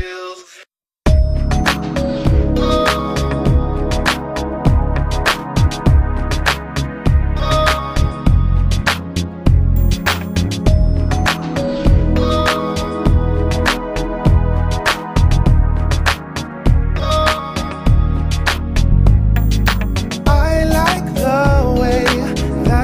chills.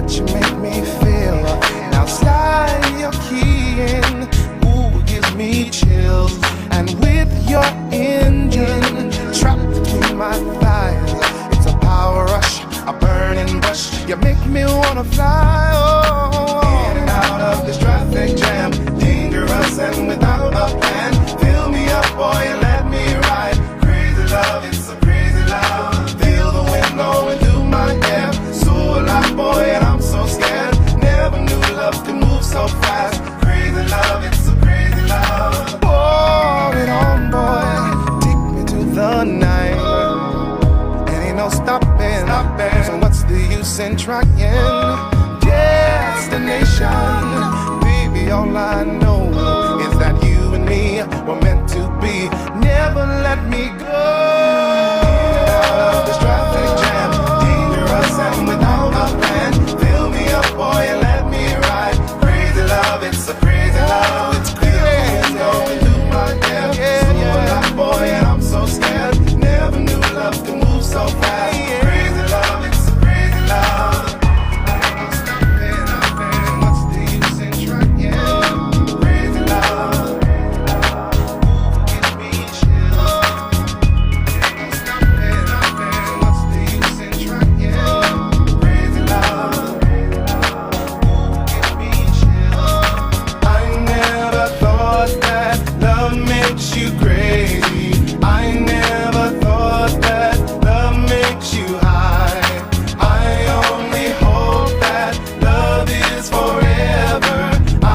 You make me feel. Now slide your key in. Ooh, it gives me chills. And with your engine trapped between my thighs, it's a power rush, a burning rush. You make me wanna fly. Oh, in and out of this traffic jam, dangerous and without a plan. Fill me up, boy, and let me ride. Crazy love, it's a crazy love. Feel the wind blowing through my hair. So alive, boy, and I'm so scared. Never knew love could move so fast. Crazy love, it's a crazy love. Pour it on, boy. Take me to the night. And ain't no stopping. So what's the use in trying? Destination, baby, all I know is that you and me were meant to be. Never let me go. Out of this traffic jam, dangerous and without a plan. Fill me up, boy, and let me ride. Crazy love, it's a crazy love. It's crazy, going through my hair. So alive, boy, and I'm so scared. Never knew love could move so fast. Crazy love, it's a crazy love. What's the use in trying? Crazy love. Give me chills. What's the use in trying? Crazy love. Give me chills. I never thought that love makes you crazy. I never thought that love makes you high. I only hope that love is forever. I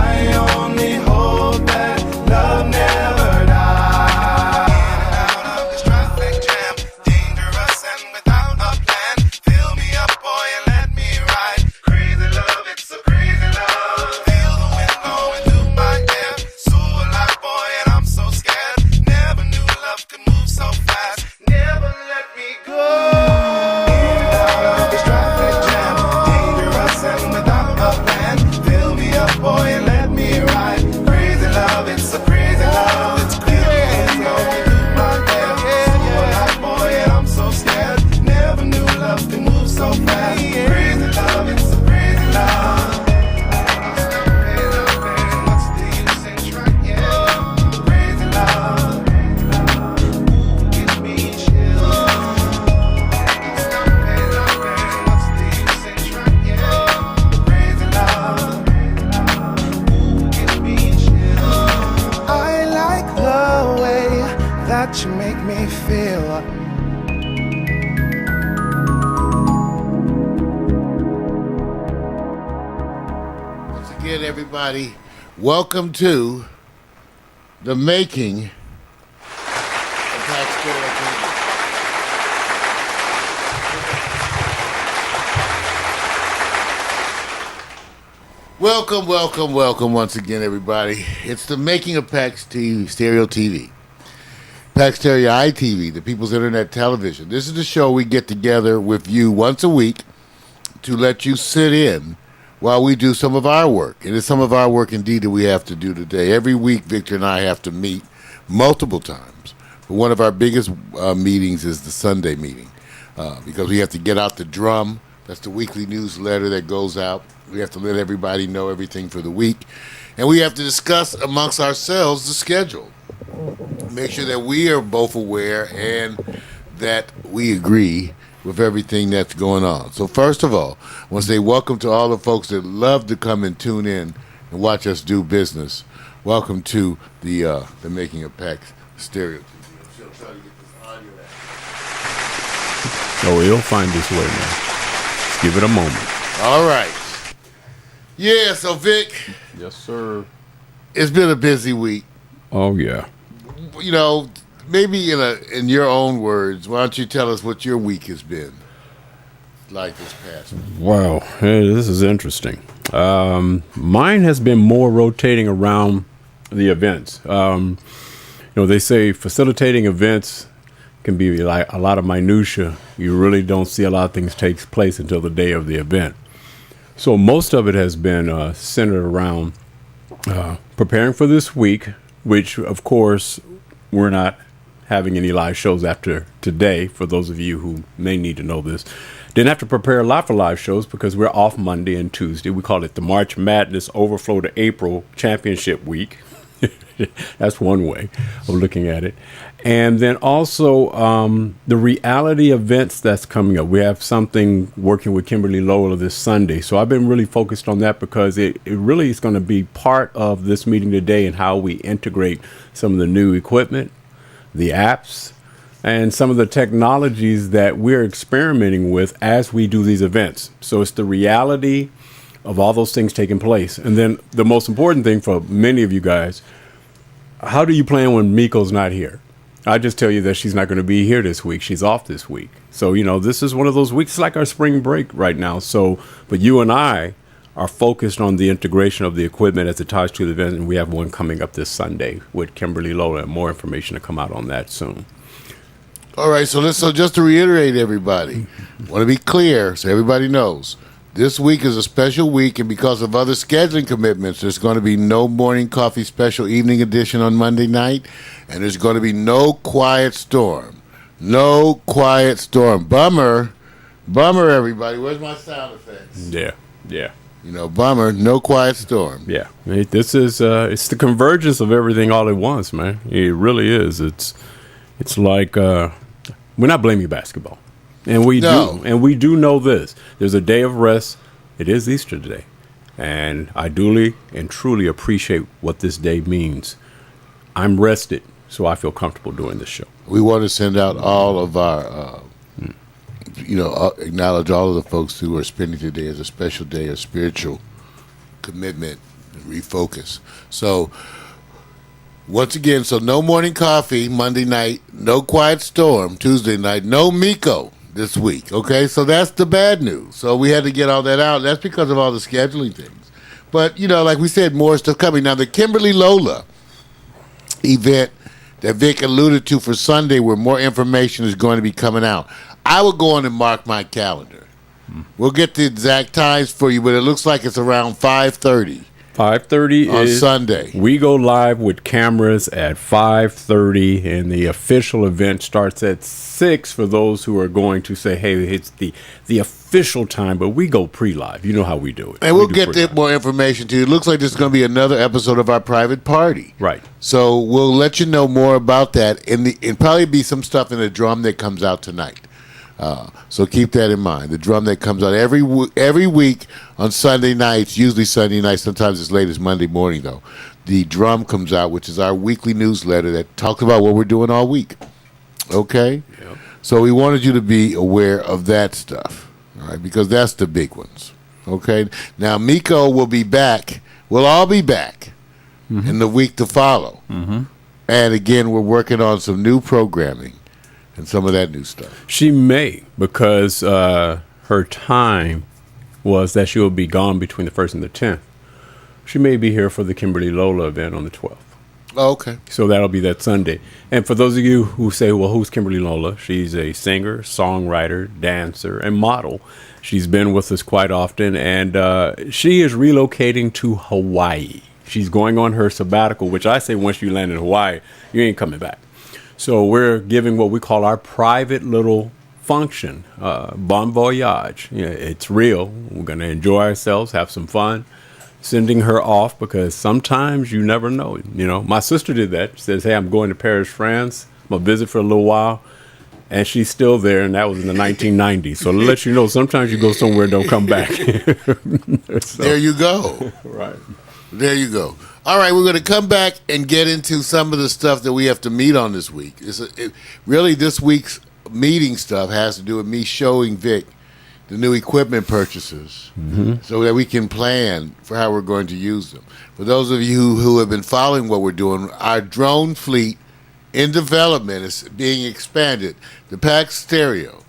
only hope that love never dies. Out of this traffic jam, dangerous and without a plan. Fill me up, boy, and let me ride. Crazy love, it's a crazy love. Feel the wind blowing through my hair. So alive, boy, and I'm so scared. Never knew love could move so fast. Never let me go. Out of this traffic jam, dangerous and without a plan. Fill me up, boy, and let me ride. Crazy love, it's a crazy love. It's crazy, going through my hair. So alive, boy, and I'm so scared. Never knew love could move so fast. Crazy love, it's a crazy love. What's the use in trying? Crazy love. Give me chills. What's the use in trying? Crazy love. Give me chills. I like the way that you make me feel. Once again, everybody, welcome to the making of Taxpayer TV. Welcome, welcome, welcome once again, everybody. It's the making of PAX TV, Stereo TV. PAX Stereo iTv, the People's Internet Television. This is the show we get together with you once a week to let you sit in while we do some of our work. It is some of our work indeed that we have to do today. Every week, Victor and I have to meet multiple times. But one of our biggest meetings is the Sunday meeting because we have to get out the drum. That's the weekly newsletter that goes out. We have to let everybody know everything for the week. And we have to discuss amongst ourselves the schedule. Make sure that we are both aware and that we agree with everything that's going on. So first of all, I want to say welcome to all the folks that love to come and tune in and watch us do business. Welcome to the Making of PAX Stereo TV. I'm trying to get this audio out. Oh, it'll find its way, man. Just give it a moment. All right. Yeah, so Vic. Yes, sir. It's been a busy week. Oh, yeah. You know, maybe in your own words, why don't you tell us what your week has been like this past week? Wow, this is interesting. Mine has been more rotating around the events. They say facilitating events can be like a lot of minutia. You really don't see a lot of things take place until the day of the event. So most of it has been centered around preparing for this week, which, of course, we're not having any live shows after today, for those of you who may need to know this. Didn't have to prepare a lot for live shows because we're off Monday and Tuesday. We call it the March Madness Overflow to April Championship Week. That's one way of looking at it. And then also the reality events that's coming up. We have something working with Kimberly Lola this Sunday. So I've been really focused on that because it really is going to be part of this meeting today and how we integrate some of the new equipment, the apps, and some of the technologies that we're experimenting with as we do these events. So it's the reality of all those things taking place. And then the most important thing for many of you guys, how do you plan when Miko's not here? I just tell you that she's not going to be here this week. She's off this week. So, this is one of those weeks. It's like our spring break right now. So, but you and I are focused on the integration of the equipment as it ties to the event. And we have one coming up this Sunday with Kimberly Lola, and more information to come out on that soon. All right, so just to reiterate, everybody, want to be clear so everybody knows. This week is a special week, and because of other scheduling commitments, there's going to be no morning coffee special evening edition on Monday night, and there's going to be no Quiet Storm. No Quiet Storm. Bummer, everybody. Where's my sound effects? Yeah. Bummer, no Quiet Storm. Yeah. This is, it's the convergence of everything all at once, man. It really is. It's like, we're not blaming basketball. And we do know this. There's a day of rest. It is Easter today. And I duly and truly appreciate what this day means. I'm rested, so I feel comfortable doing this show. We want to send out all of our, acknowledge all of the folks who are spending today as a special day of spiritual commitment and refocus. So, once again, no morning coffee Monday night, no Quiet Storm Tuesday night, no Miko this week, okay? So that's the bad news. So we had to get all that out. That's because of all the scheduling things. But, like we said, more stuff coming. Now, the Kimberly Lola event that Vic alluded to for Sunday, where more information is going to be coming out, I will go on and mark my calendar. We'll get the exact times for you, but it looks like it's around 5:30. 5:30 on is Sunday. We go live with cameras at 5:30, and the official event starts at 6 for those who are going to say, hey, it's the official time, but we go pre-live. You know how we do it. And we'll get more information to you. It looks like this is going to be another episode of our private party. Right. So we'll let you know more about that. And probably be some stuff in the drum that comes out tonight. So keep that in mind. The drum that comes out every week on Sunday nights, usually Sunday nights, sometimes as late as Monday morning, though. The drum comes out, which is our weekly newsletter that talks about what we're doing all week. Okay? Yep. So we wanted you to be aware of that stuff, all right, because that's the big ones. Okay? Now, Miko will be back. We'll all be back in the week to follow. Mm-hmm. And again, we're working on some new programming and some of that new stuff. She may, because her time was that she will be gone between the 1st and the 10th. She may be here for the Kimberly Lola event on the 12th. Oh, okay. So that'll be that Sunday. And for those of you who say, well, who's Kimberly Lola? She's a singer, songwriter, dancer, and model. She's been with us quite often, and she is relocating to Hawaii. She's going on her sabbatical, which I say once you land in Hawaii, you ain't coming back. So we're giving what we call our private little function, bon voyage. It's real. We're going to enjoy ourselves, have some fun, sending her off because sometimes you never know. My sister did that. She says, hey, I'm going to Paris, France. I'm going to visit for a little while. And she's still there, and that was in the 1990s. So to let you know, sometimes you go somewhere and don't come back. So, there you go. Right. There you go. All right, we're going to come back and get into some of the stuff that we have to meet on this week. Really, this week's meeting stuff has to do with me showing Vic the new equipment purchases so that we can plan for how we're going to use them. For those of you who have been following what we're doing, our drone fleet in development is being expanded. The PAX Stereo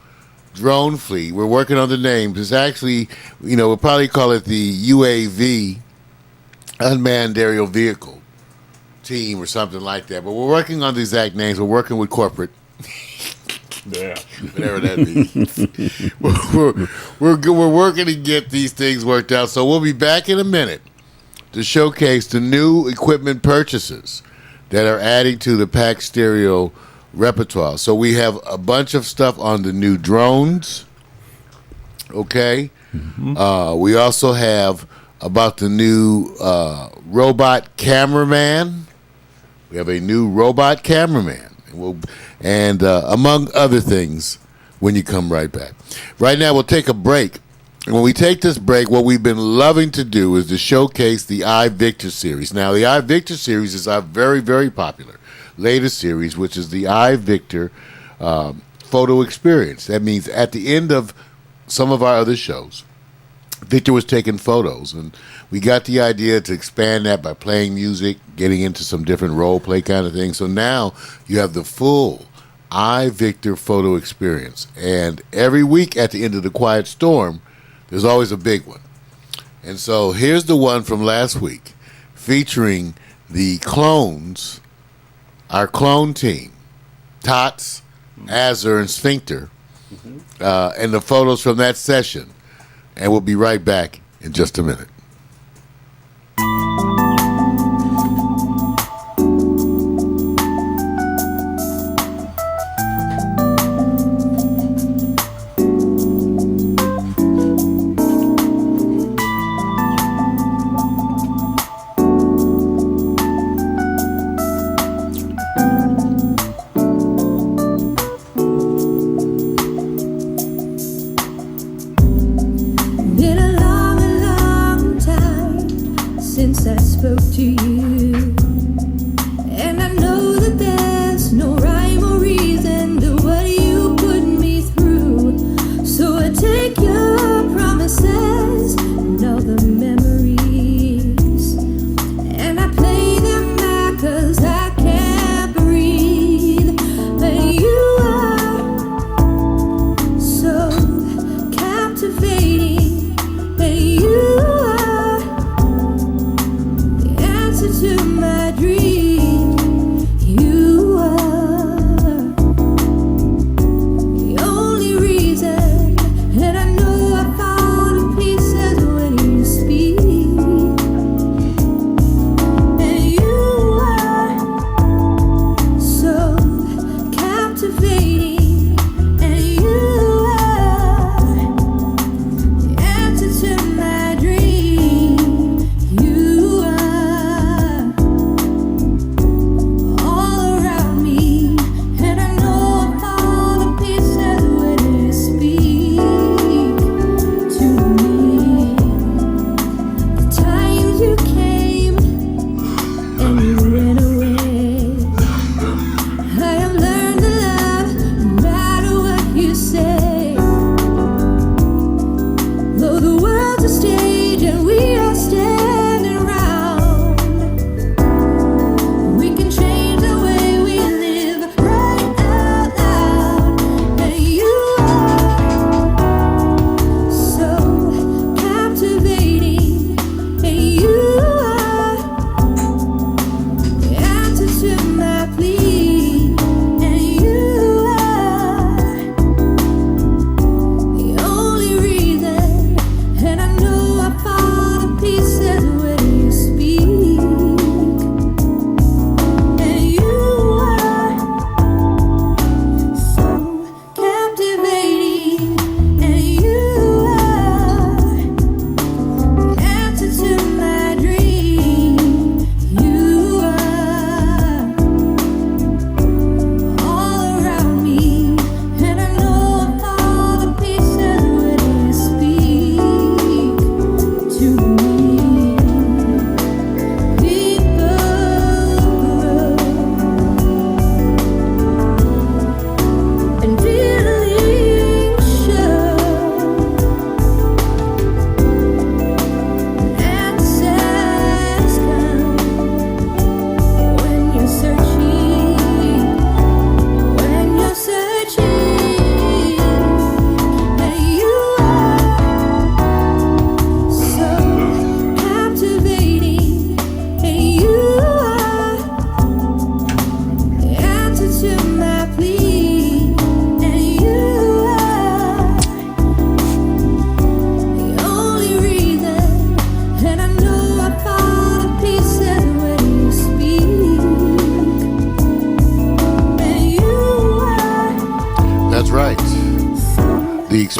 drone fleet, we're working on the names. It's actually, we'll probably call it the UAV, Unmanned Aerial Vehicle. team or something like that. But we're working on the exact names. We're working with corporate. Yeah. Whatever that means. we're working to get these things worked out. So we'll be back in a minute to showcase the new equipment purchases that are adding to the Pack Stereo repertoire. So we have a bunch of stuff on the new drones. Okay. We also have about the new robot cameraman. We have a new robot cameraman. And among other things, when you come right back. Right now, we'll take a break. And when we take this break, what we've been loving to do is to showcase the iVictor series. Now, the iVictor series is our very, very popular latest series, which is the iVictor photo experience. That means at the end of some of our other shows, Victor was taking photos, and we got the idea to expand that by playing music, getting into some different role play kind of things. So now you have the full iVictor photo experience. And every week at the end of the Quiet Storm, there's always a big one. And so here's the one from last week featuring the clones, our clone team, Tots, Azur, and Sphincter, and the photos from that session. And we'll be right back in just a minute. Been a long time since I spoke to you, and I know that there's no rhyme or reason to what you put me through. So I take your promises and all the memories, and I play them back 'cause I can't breathe. But you are so captivating. You are the answer to my dream. You are the only reason, and I know I fall to pieces when you speak. And you are so captivating, and you are the answer to my dream. You are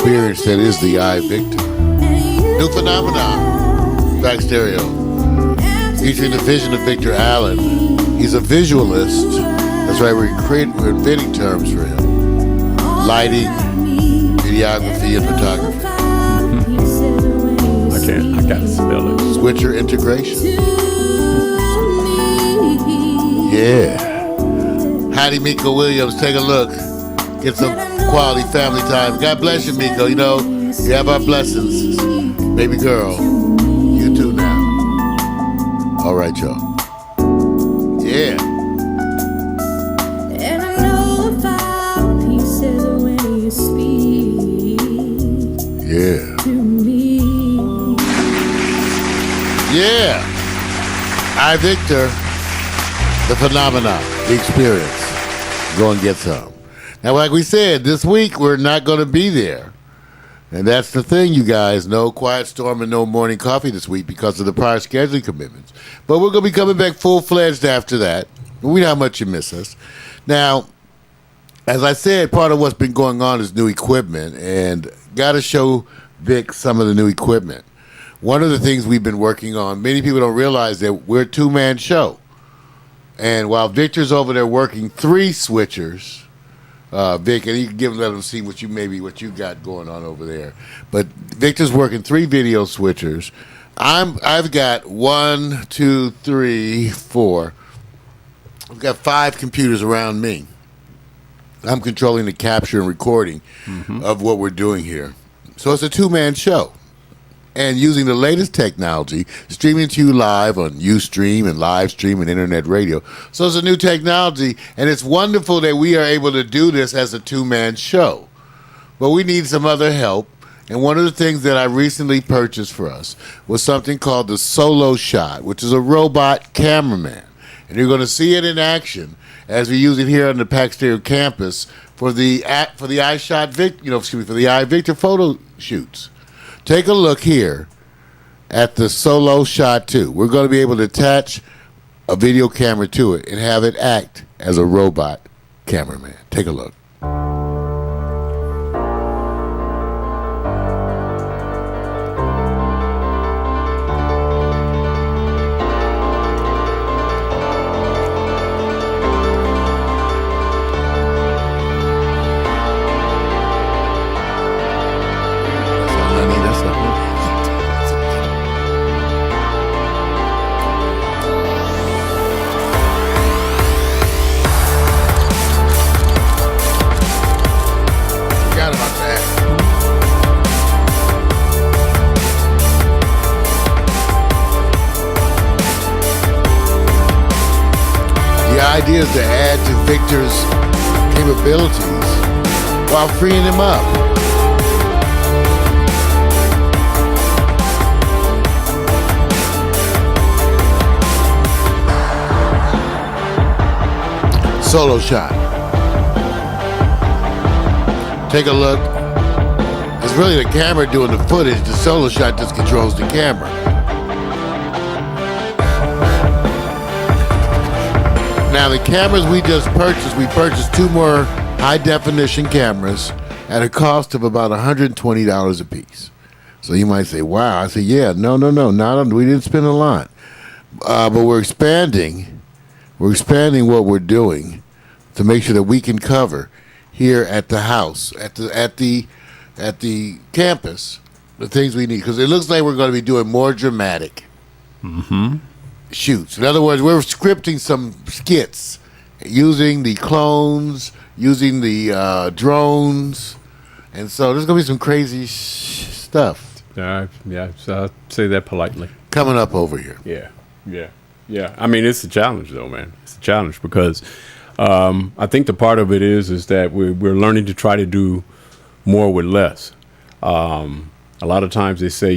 experience that is the iVictor. New phenomenon, back stereo, featuring the vision of Victor Allen. He's a visualist. That's right, we're inventing terms for him. Lighting, videography, and photography. I gotta spell it. Switcher integration. Yeah. Hattie Miko Williams, take a look. Get some quality family time. God bless you, Miko. You know, you have our blessings. Baby girl, you too now. All right, y'all. Yeah. And I know about pieces when you speak Yeah. to me. Yeah. iVictor, the phenomenon, the experience. Go and get some. Now, like we said, this week we're not going to be there. And that's the thing, you guys. No Quiet Storm and no morning coffee this week because of the prior scheduling commitments. But we're going to be coming back full-fledged after that. We know how much you miss us. Now, as I said, part of what's been going on is new equipment. And got to show Vic some of the new equipment. One of the things we've been working on, many people don't realize that we're a two-man show. And while Victor's over there working 3 switchers, Vic, and you can let them see what you got going on over there. But Victor's working 3 video switchers. I've got 1, 2, 3, 4. I've got 5 computers around me. I'm controlling the capture and recording of what we're doing here. So it's a two-man show. And using the latest technology, streaming to you live on Ustream and live stream and internet radio. So it's a new technology, and it's wonderful that we are able to do this as a two-man show. But we need some other help, and one of the things that I recently purchased for us was something called the Solo Shot, which is a robot cameraman. And you're going to see it in action as we use it here on the Pax Stereo campus for the iVictor photo shoots. Take a look here at the Solo Shot 2. We're going to be able to attach a video camera to it and have it act as a robot cameraman. Take a look. Idea is to add to Victor's capabilities while freeing him up. Solo Shot. Take a look. It's really the camera doing the footage. The Solo Shot just controls the camera. Now, the cameras we purchased 2 more high-definition cameras at a cost of about $120 a piece. So you might say, wow. I say, yeah, no, we didn't spend a lot. But we're expanding what we're doing to make sure that we can cover here at the house, at the campus, the things we need. Because it looks like we're going to be doing more dramatic shoots. In other words, we're scripting some skits using the clones, using the drones, and so there's going to be some crazy stuff. Yeah, so I'll say that politely. Coming up over here. Yeah. I mean, it's a challenge, though, man. It's a challenge because I think the part of it is that we're learning to try to do more with less. A lot of times they say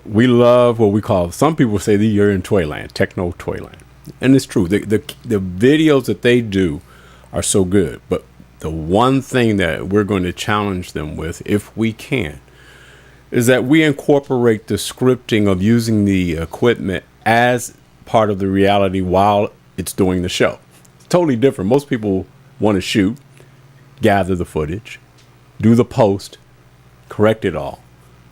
we love what we call, some people say that you're in toyland, techno toyland. And it's true. The videos that they do are so good. But the one thing that we're going to challenge them with, if we can, is that we incorporate the scripting of using the equipment as part of the reality while it's doing the show. It's totally different. Most people want to shoot, gather the footage, do the post, correct it all.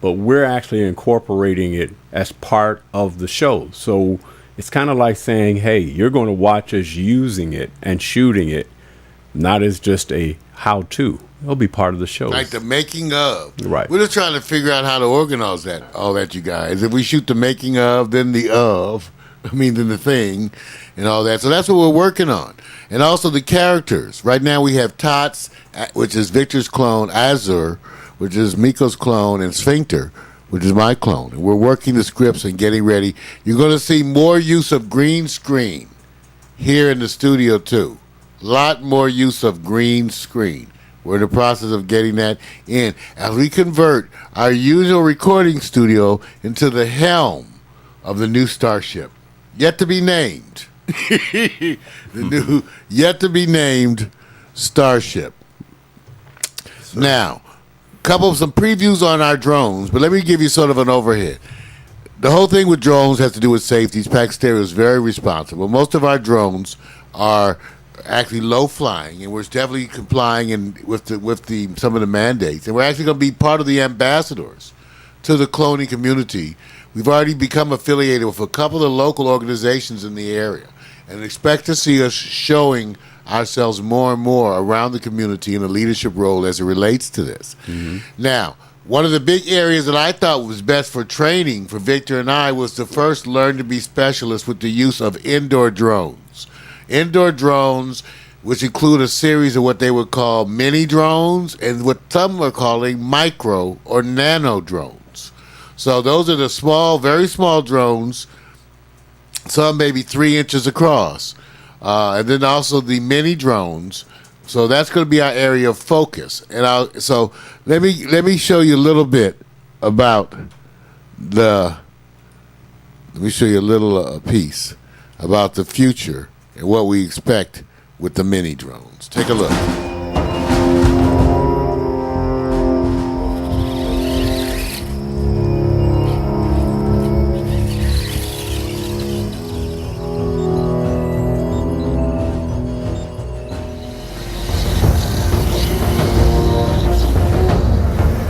But we're actually incorporating it as part of the show. So it's kind of like saying, hey, you're going to watch us using it and shooting it, not as just a how-to. It'll be part of the show. Like the making of. Right. We're just trying to figure out how to organize all that, you guys. If we shoot the making of, then the of, then the thing, and all that. So that's what we're working on. And also the characters. Right now we have Tots, which is Victor's clone, Azur, which is Miko's clone, and Sphincter, which is my clone. And we're working the scripts and getting ready. You're going to see more use of green screen here in the studio, too. A lot more use of green screen. We're in the process of getting that in as we convert our usual recording studio into the helm of the new Starship. Yet to be named. The new, yet to be named Starship. Now, some previews on our drones, but let me give you sort of an overhead. The whole thing with drones has to do with safety. Pax Stereo is very responsible. Most of our drones are actually low flying, and we're definitely complying with some of the mandates. And we're actually going to be part of the ambassadors to the cloning community. We've already become affiliated with a couple of local organizations in the area, and expect to see us showing ourselves more and more around the community in a leadership role as it relates to this. Mm-hmm. Now, one of the big areas that I thought was best for training for Victor and I was to first learn to be specialists with the use of indoor drones. Indoor drones, which include a series of what they would call mini drones and what some are calling micro or nano drones. So those are the small, very small drones, some maybe 3 inches across. And then also the mini drones. So that's going to be our area of focus. And so let me show you a little bit about let me show you a little piece about the future and what we expect with the mini drones. Take a look.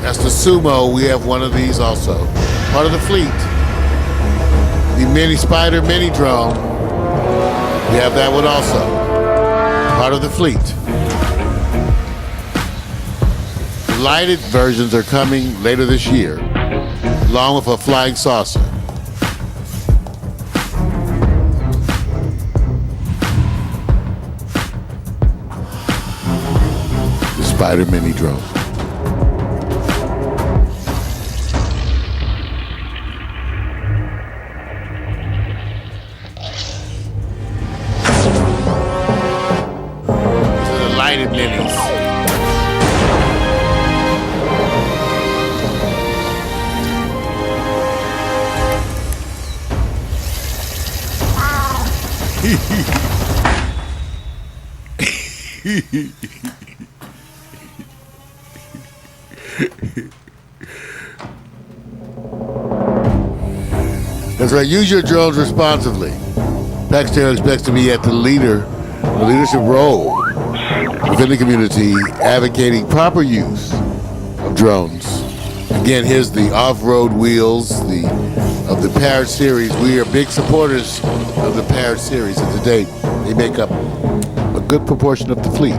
That's the Sumo. We have one of these also. Part of the fleet. The Spider mini drone. We have that one also. Part of the fleet. Lighted versions are coming later this year, along with a flying saucer. The Spider mini drone. Lighted minis. That's right. Use your drones responsibly. Paxton expects to be at the leadership role within the community, advocating proper use of drones. Again, here's the off-road wheels of the Parrot series. We are big supporters of the Parrot series, and to date, they make up a good proportion of the fleet.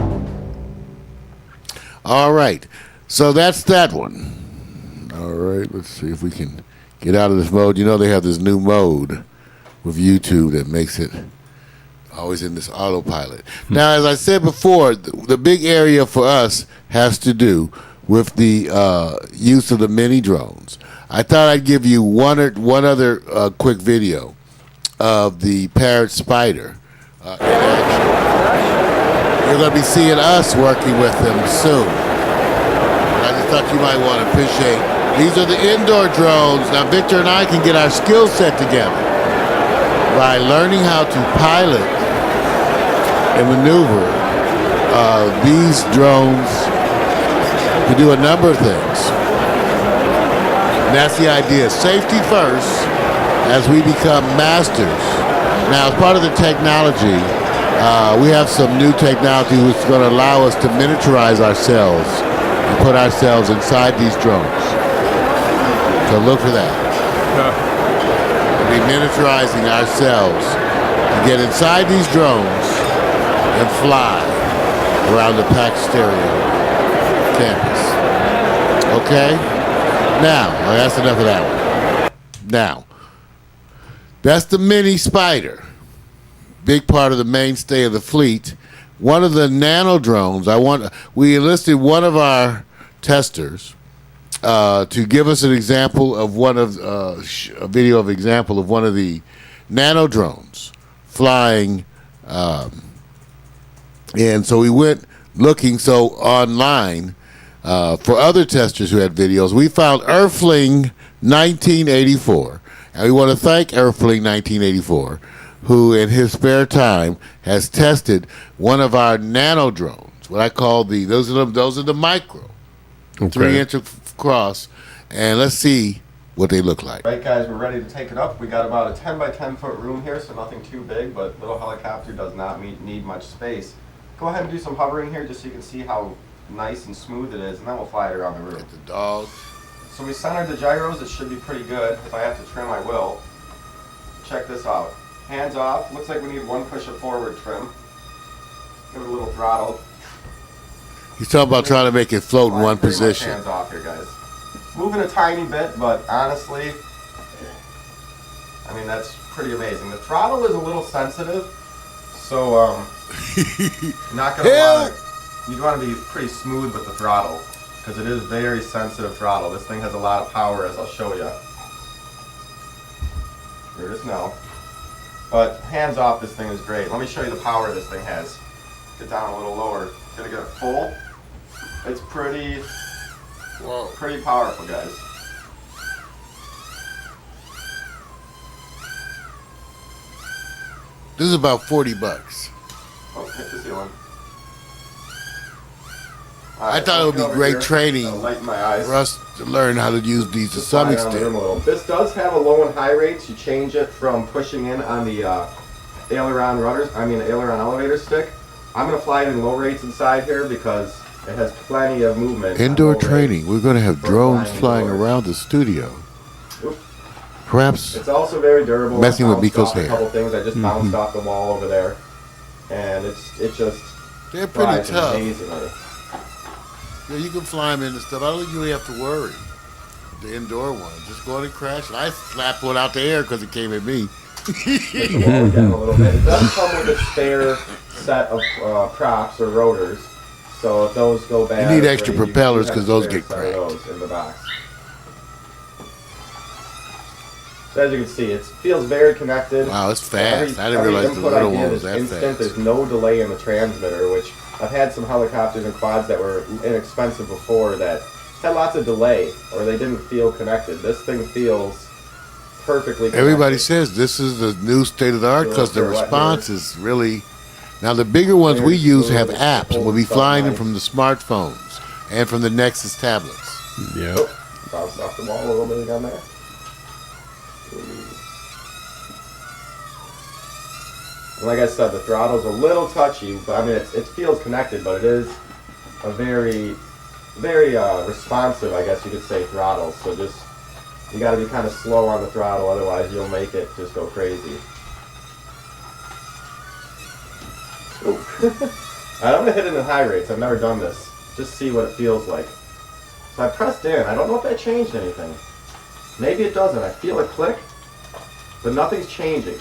All right, so that's that one. All right, let's see if we can get out of this mode. You know they have this new mode with YouTube that makes it always in this autopilot. Now, as I said before, the big area for us has to do with the use of the mini drones. I thought I'd give you one other quick video of the Parrot Spider in action. You're going to be seeing us working with them soon. I just thought you might want to appreciate. These are the indoor drones. Now, Victor and I can get our skill set together by learning how to pilot and maneuver these drones to do a number of things. And that's the idea. Safety first as we become masters. Now, as part of the technology, we have some new technology which is going to allow us to miniaturize ourselves and put ourselves inside these drones. So look for that. We'll be miniaturizing ourselves to get inside these drones and fly around the Pax Stereo campus. Okay? Now, that's enough of that one. Now, that's the Mini Spider. Big part of the mainstay of the fleet. One of the nano drones, we enlisted one of our testers to give us an example of a video of example of one of the nano drones flying. And so we went looking online for other testers who had videos. We found Earthling 1984. And we want to thank Earthling 1984, who in his spare time has tested one of our nano drones. What I call those are the micro, 3-inch across, and let's see what they look like. Right, guys, we're ready to take it up. We got about a 10 by 10 foot room here, so nothing too big, but little helicopter does not need much space. Go ahead and do some hovering here just so you can see how nice and smooth it is, and then we'll fly it around the room. Get the dog. So we centered the gyros. It should be pretty good. If I have to trim, I will. Check this out. Hands off. Looks like we need one push of forward trim. Give it a little throttle. He's talking about trying to make it float in one position. Hands off here, guys. Moving a tiny bit, but honestly, I mean, that's pretty amazing. The throttle is a little sensitive, so not gonna want to. You'd want to be pretty smooth with the throttle because it is very sensitive throttle. This thing has a lot of power, as I'll show you. Here it is now. But hands off, this thing is great. Let me show you the power this thing has. Get down a little lower. Gonna get it full. It's pretty powerful, guys. This is about $40. Oh, hit the ceiling. I thought it would be great training Light in my eyes. for us to learn how to use these to some Fly around the room extent. a little. This does have a low and high rates. You change it from pushing in on the aileron elevator stick. I'm going to fly it in low rates inside here because it has plenty of movement. Indoor on low training. rates. We're going to have For drones flying flying indoors. around the studio. Oop. Perhaps It's also very durable. Messing with I bounced Miko's off hair. A couple things. I just bounced off the wall over there, and it just they're pretty flies tough. amazingly. Yeah, you can fly them in and stuff. I don't think you really have to worry. The indoor one. Just go in and crash it. I slapped one out the air because it came at me. Take the wall down a little bit. It does come with a spare set of props or rotors, so if those go bad, You need or extra you propellers have 'cause a those spare get set of cracked. those in the box. So as you can see, it feels very connected. Wow, it's fast. I didn't every realize the input little I one give was is that instant. fast. There's no delay in the transmitter, which I've had some helicopters and quads that were inexpensive before that had lots of delay or they didn't feel connected. This thing feels perfectly connected. Everybody says this is the new state of the art because the response is really. Now the bigger ones we use have apps, and we'll be flying them from the smartphones and from the Nexus tablets. Yep. Bounced off the wall a little bit down there. And like I said, the throttle's a little touchy, but I mean it feels connected, but it is a very responsive, I guess you could say, throttle. So just you got to be kind of slow on the throttle, otherwise you'll make it just go crazy. Ooh. I'm gonna hit it in high rates. I've never done this. Just see what it feels like. So I pressed in. I don't know if that changed anything. Maybe it doesn't. I feel a click, but nothing's changing.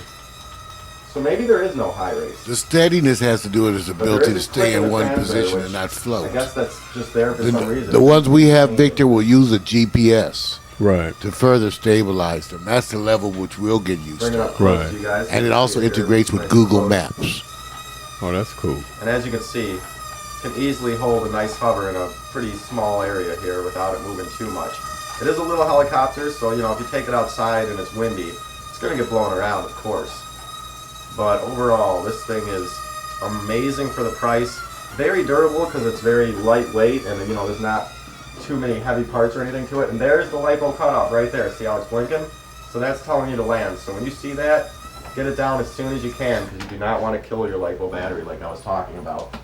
So maybe there is no high rates. The steadiness has to do with its But there ability is to a click stay in in the one transmitter, position which and not float. I guess that's just there for some reason. The ones we have, Victor, will use a GPS Right. to further stabilize them. That's the level which we'll get used Bring it to. up close Right. to you guys. And it also See if you're integrates with pretty Google close. Maps. Oh, that's cool. And as you can see, can easily hold a nice hover in a pretty small area here without it moving too much. It is a little helicopter, so you know if you take it outside and it's windy, it's going to get blown around, of course. But overall, this thing is amazing for the price. Very durable because it's very lightweight, and you know there's not too many heavy parts or anything to it. And there's the LiPo cutoff right there. See how it's blinking? So that's telling you to land. So when you see that, get it down as soon as you can because you do not want to kill your LiPo battery like I was talking about.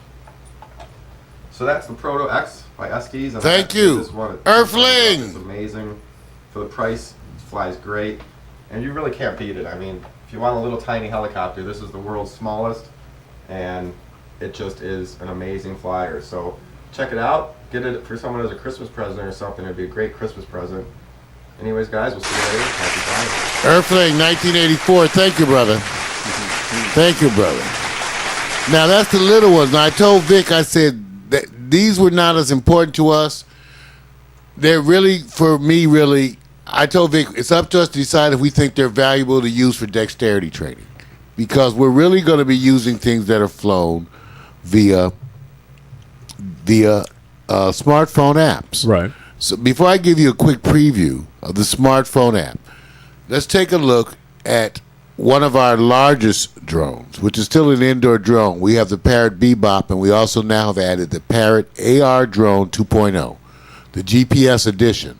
So that's the Proto X by Estes. And Thank I- you. this one- Earthling! It's amazing. For the price, it flies great. And you really can't beat it. I mean, if you want a little tiny helicopter, this is the world's smallest. And it just is an amazing flyer. So check it out. Get it for someone as a Christmas present or something. It'd be a great Christmas present. Anyways, guys, we'll see you later. Happy flying. Earthling, 1984. Thank you, brother. Thank you, brother. Now, that's the little ones. Now, I told Vic, I said that these were not as important to us. They're really, for me, really, I told Vic, it's up to us to decide if we think they're valuable to use for dexterity training. Because we're really going to be using things that are flown via smartphone apps. Right. So before I give you a quick preview of the smartphone app, let's take a look at one of our largest drones, which is still an indoor drone. We have the Parrot Bebop, and we also now have added the Parrot AR Drone 2.0, the GPS edition.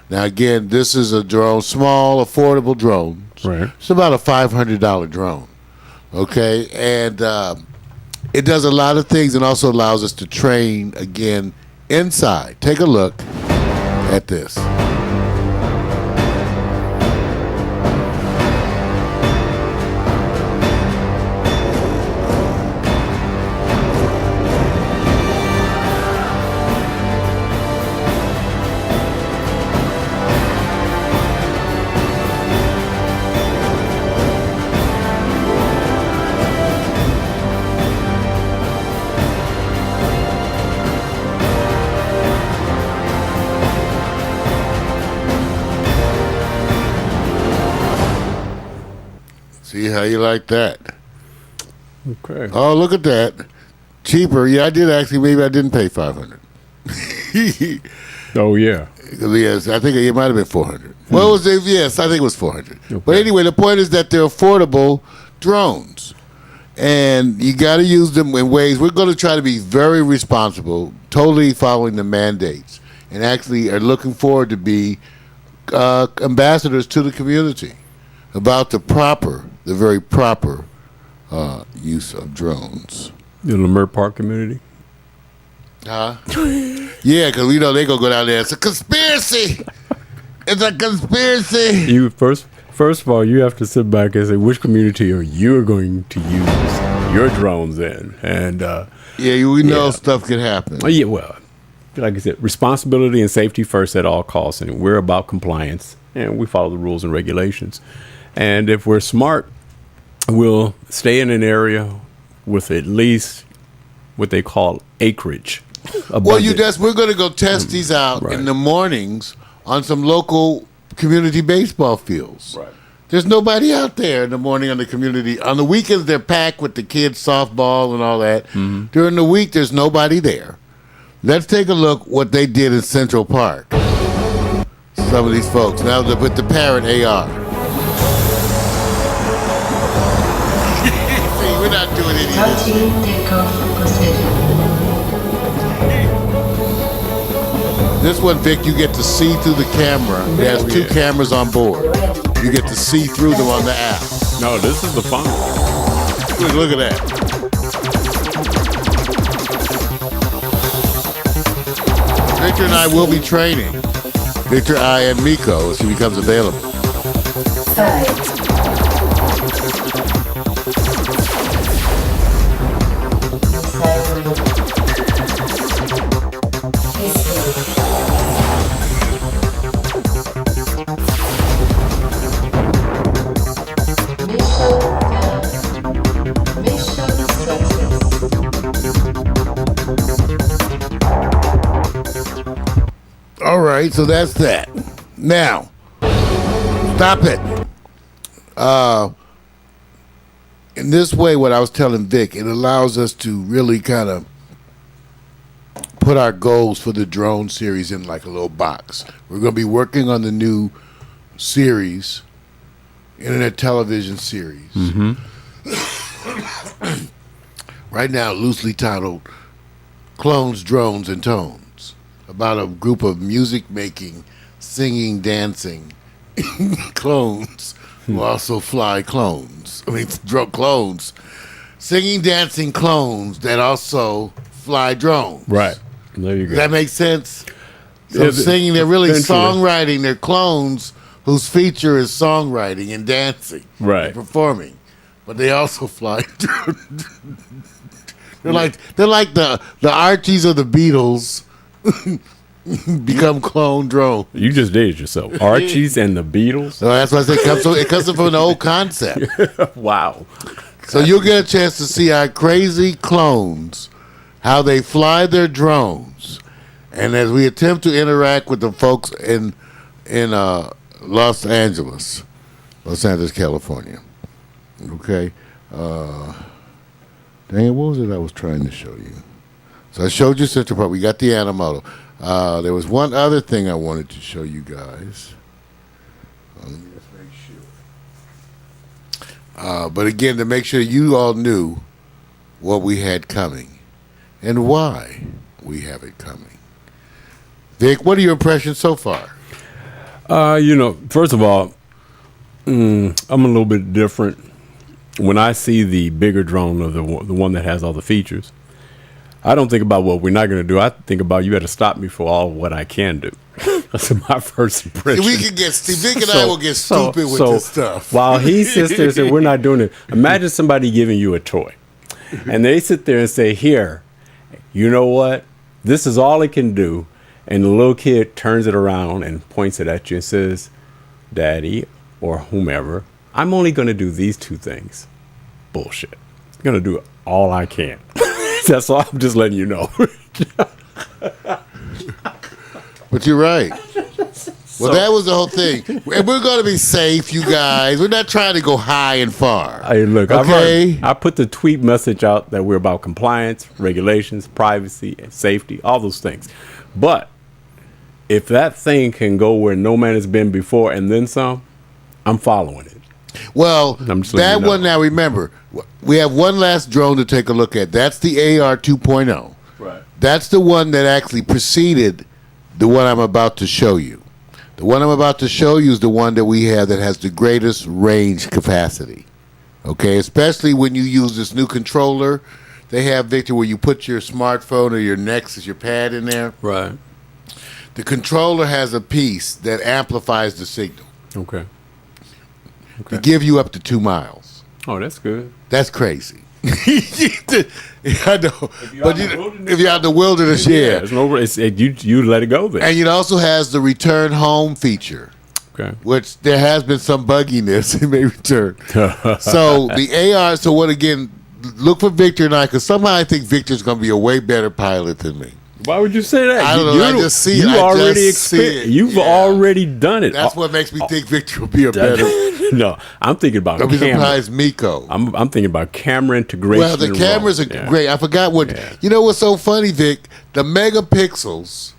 Now, again, this is a drone, small, affordable drone. Right. It's about a $500 drone, okay? And it does a lot of things and also allows us to train, again, inside. Take a look at this. See how you like that? Okay. Oh, look at that. Cheaper. Yeah, I did actually. Maybe I didn't pay $500. Oh, yeah. Yes, I think it might have been $400. Well, was it? Yes, I think it was $400. Okay. But anyway, the point is that they're affordable drones, and you got to use them in ways. We're going to try to be very responsible, totally following the mandates, and actually are looking forward to be ambassadors to the community about the very proper use of drones. The Lemert Park community. Huh? Yeah, because we know they're going to go down there. It's a conspiracy. It's a conspiracy. You first of all, you have to sit back and say which community are you going to use your drones in, and Yeah, we know Yeah. stuff can happen. oh, yeah, well, like I said, responsibility and safety first at all costs, and we're about compliance, and we follow the rules and regulations. And if we're smart, we'll stay in an area with at least what they call acreage. Well, abundant. we're going to go test these out Right. in the mornings on some local community baseball fields. Right. There's nobody out there in the morning on the community. On the weekends, they're packed with the kids' softball and all that. Mm-hmm. During the week, there's nobody there. Let's take a look what they did in Central Park. Some of these folks. Now with the Parrot AR. See, we're not doing any of this. Starting takeoff procedure. This one, Vic, you get to see through the camera. There's two cameras on board. You get to see through them on the app. No, this is the fun one. Look at that. Victor and I will be training. Victor, I, and Miko as he becomes available. Fight. All right, so that's that. Now, stop it. In this way, what I was telling Vic, it allows us to really kind of put our goals for the drone series in like a little box. We're going to be working on the new series, internet television series. Right now, loosely titled Clones, Drones, and Tones, about a group of music-making, singing, dancing clones who also fly clones. I mean, clones. Singing, dancing clones that also fly drones. Right. There you Does go. that make sense? So Yeah, I'm singing, they're really eventually. songwriting. They're clones whose feature is songwriting and dancing, Right. and performing, but they also fly. they're like the Archies of the Beatles become clone drone. You just dated yourself. Archie's and the Beatles. So that's why I say it comes from an old concept. Wow. So you'll get a chance to see our crazy clones, how they fly their drones, and as we attempt to interact with the folks in Los Angeles, California. Okay. Dang it, what was it I was trying to show you? So I showed you Central Park. We got the Animoto. There was one other thing I wanted to show you guys. Let me just make sure. But again, to make sure you all knew what we had coming and why we have it coming. Vic, what are your impressions so far? First of all, I'm a little bit different. When I see the bigger drone or the one that has all the features, I don't think about what we're not going to do. I think about you got to stop me for all what I can do. That's my first impression. We can get Vic and I will get stupid with this stuff. While he sits there and says, we're not doing it. Imagine somebody giving you a toy. And they sit there and say, here, you know what? This is all it can do. And the little kid turns it around and points it at you and says, Daddy or whomever, I'm only going to do these two things. Bullshit. I'm going to do all I can. That's all. I'm just letting you know. But you're right. Well, that was the whole thing. And we're going to be safe, you guys. We're not trying to go high and far. Hey, look, okay? I put the tweet message out that we're about compliance, regulations, privacy, and safety, all those things. But if that thing can go where no man has been before and then some, I'm following it. Well, I'm just letting that you know. one now, remember, we have one last drone to take a look at. That's the AR 2.0. Right. That's the one that actually preceded the one I'm about to show you. The one I'm about to show you is the one that we have that has the greatest range capacity. Okay, especially when you use this new controller they have, Victor, where you put your smartphone or your Nexus, your pad in there. Right. The controller has a piece that amplifies the signal Okay. to give you up to 2 miles. Oh, that's good. That's crazy. I know, but if you're out in the wilderness, yeah. It's no, you let it go there. And it also has the return home feature, Okay. which there has been some bugginess. It may return. So the AR. So what again? Look for Victor and I, because somehow I think Victor's going to be a way better pilot than me. Why would you say that? I don't know. I just see it. You I already just see it. You've Yeah. already done it. That's what makes me think Victor will be a better. No, I'm thinking about I'll be camera. surprised, Miko. I'm thinking about camera integration. Well, the and cameras are RAW. Yeah. great. I forgot what. Yeah. You know what's so funny, Vic? The megapixels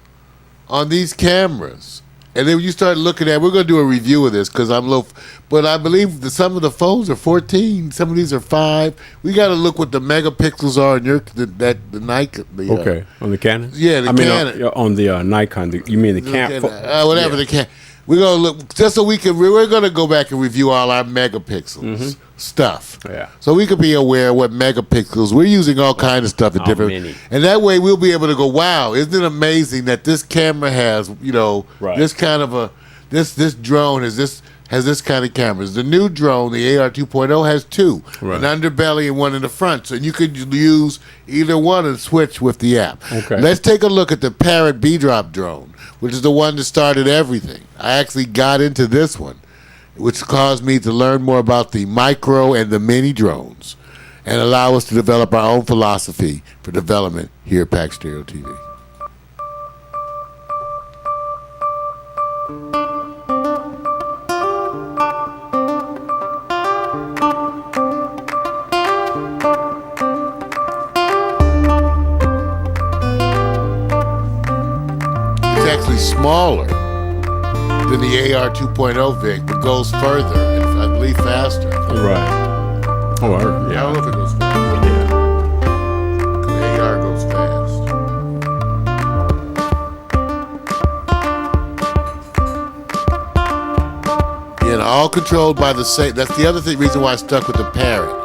on these cameras. And then when you start looking at, we're going to do a review of this because I'm low. But I believe that some of the phones are 14. Some of these are 5. We got to look what the megapixels are in the Nike. Okay, on the Canon. Yeah, the Canon. On the Nikon. You mean the camera? Whatever Yeah. the can. We're gonna look just so we can. We're gonna go back and review all our megapixels stuff. Yeah. So we can be aware of what megapixels we're using. All kind of stuff at How different. many? And that way we'll be able to go. Wow, isn't it amazing that this camera has Right. this kind of a this drone has this kind of cameras. The new drone, the AR 2.0, has 2, Right. an underbelly and one in the front. So you could use either one and switch with the app. Okay. Let's take a look at the Parrot B-Drop drone, which is the one that started everything. I actually got into this one, which caused me to learn more about the micro and the mini drones and allow us to develop our own philosophy for development here at Pack Stereo TV. It's actually smaller than the AR 2.0 Vic, but goes further and I believe faster. Right. Oh, I don't know if it goes fast. Yeah. The AR goes fast. Yeah, all controlled by the same. That's the other reason why I stuck with the Parrot.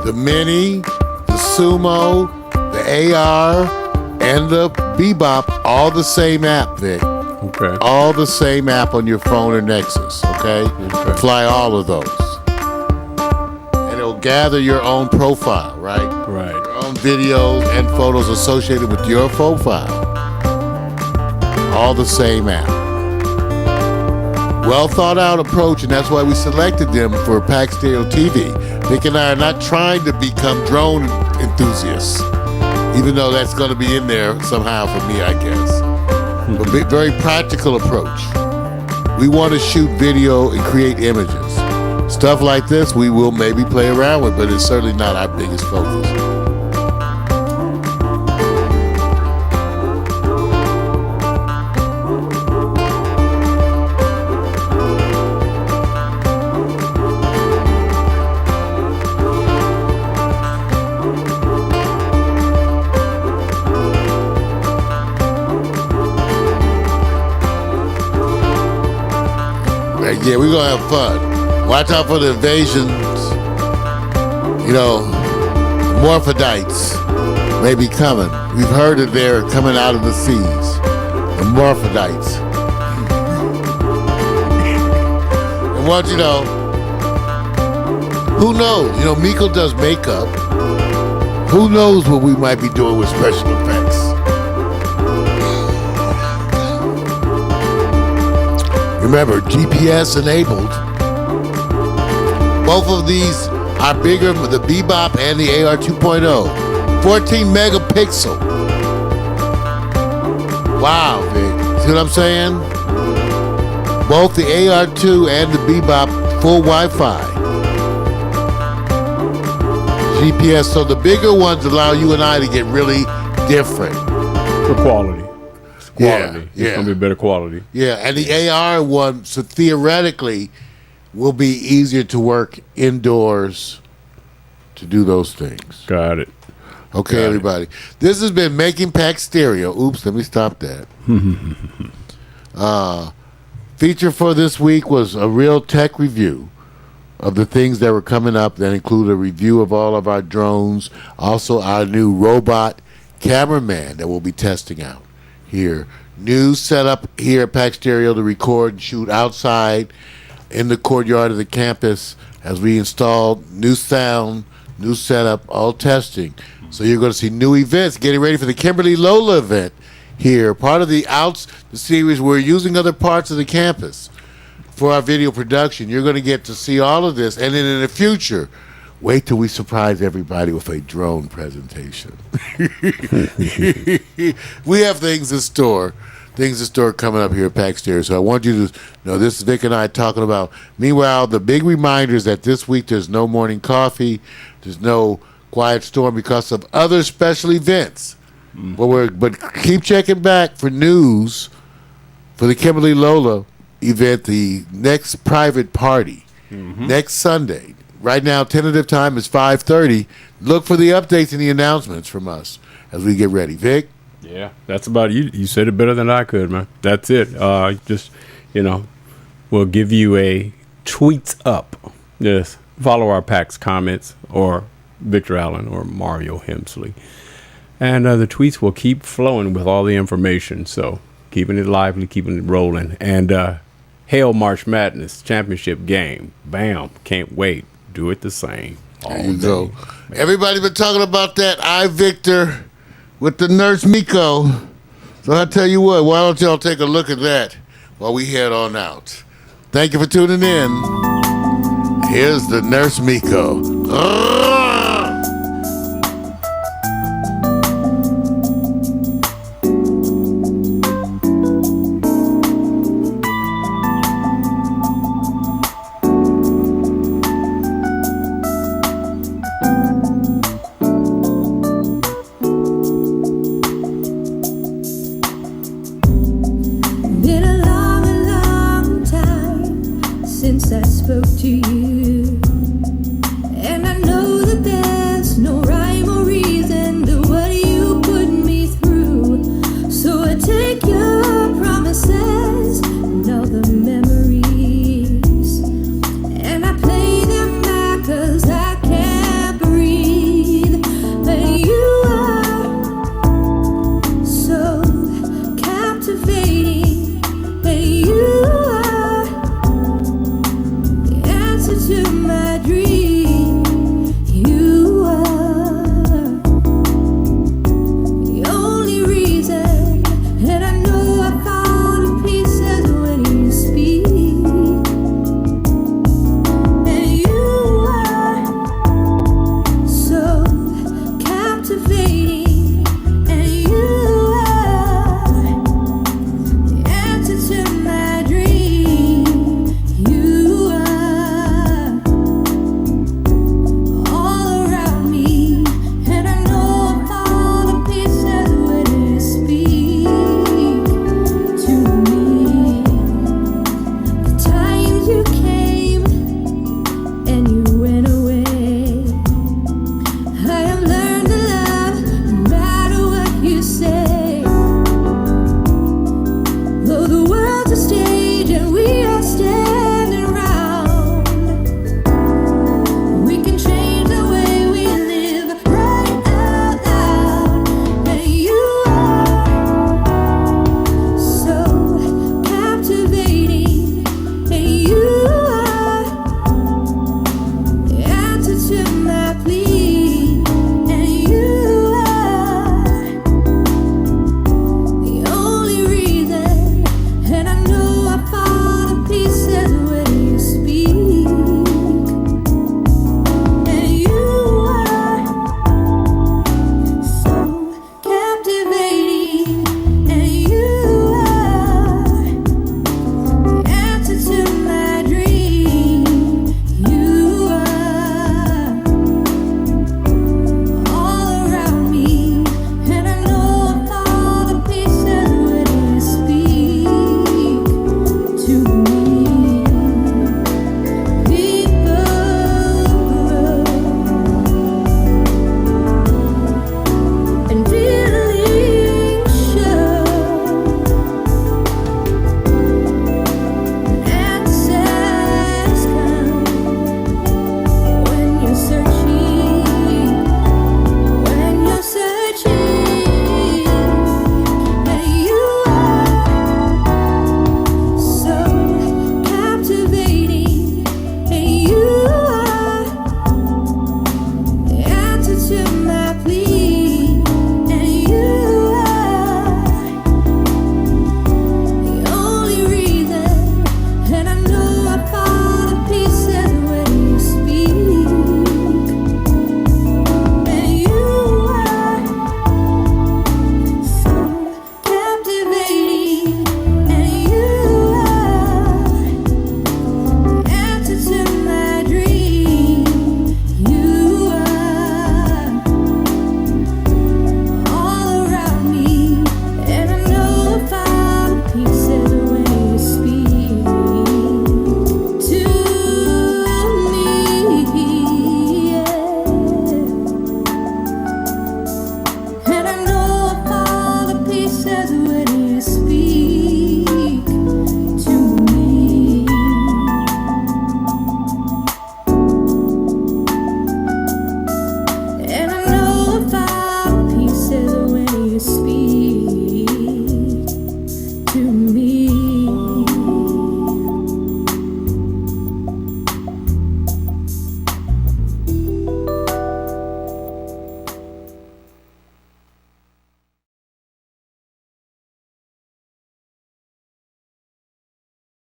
The Mini, the Sumo, the AR and the Bebop, all the same app, Vic. Okay. All the same app on your phone or Nexus, okay? Fly all of those. And it'll gather your own profile, right? Right. Your own videos and photos associated with your profile. All the same app. Well thought out approach, and that's why we selected them for Pack Stereo TV. Vic and I are not trying to become drone enthusiasts, even though that's going to be in there somehow for me, I guess. But very practical approach. We want to shoot video and create images. Stuff like this we will maybe play around with, but it's certainly not our biggest focus. Yeah, we're going to have fun. Watch out for the invasions. You know, morphodites may be coming. We've heard that they're coming out of the seas. The morphodites. And what, you know, who knows? You know, Miko does makeup. Who knows what we might be doing with special effects? Remember, GPS enabled. Both of these are bigger, the Bebop and the AR 2.0. 14 megapixel. Wow, Vic. See what I'm saying? Both the AR2 and the Bebop full Wi-Fi. GPS, so the bigger ones allow you and I to get really different. For quality. Quality. Yeah. It's going to be better quality. Yeah, and the AR one, so theoretically, will be easier to work indoors to do those things. Got it. Okay, Got it. everybody. This has been Making Pack Stereo. Oops, let me stop that. Feature for this week was a real tech review of the things that were coming up that include a review of all of our drones, also our new robot cameraman that we'll be testing out here. New setup here at Pack Stereo to record and shoot outside in the courtyard of the campus as we install new sound, new setup, all testing. So you're going to see new events, getting ready for the Kimberly Lola event here. Part of the series, we're using other parts of the campus for our video production. You're going to get to see all of this. And then in the future, wait till we surprise everybody with a drone presentation. We have things in store coming up here at Pack Stereo. So I want you to know this is Vic and I talking about. Meanwhile, the big reminders that this week there's no morning coffee, there's no quiet storm because of other special events. But keep checking back for news for the Kimberly Lola event, the next private party next Sunday. Right now, tentative time is 5:30. Look for the updates and the announcements from us as we get ready. Vic? Yeah, that's about it. You said it better than I could, man. That's it. Just, we'll give you a tweets up. Just follow our PAX comments or Victor Allen or Mario Hemsley. And the tweets will keep flowing with all the information. So keeping it lively, keeping it rolling. And hail March Madness championship game. Bam. Can't wait. Do it the same. There you go. Everybody been talking about that Victor with the nurse Miko. So I tell you what, why don't y'all take a look at that while we head on out. Thank you for tuning in. Here's the nurse Miko.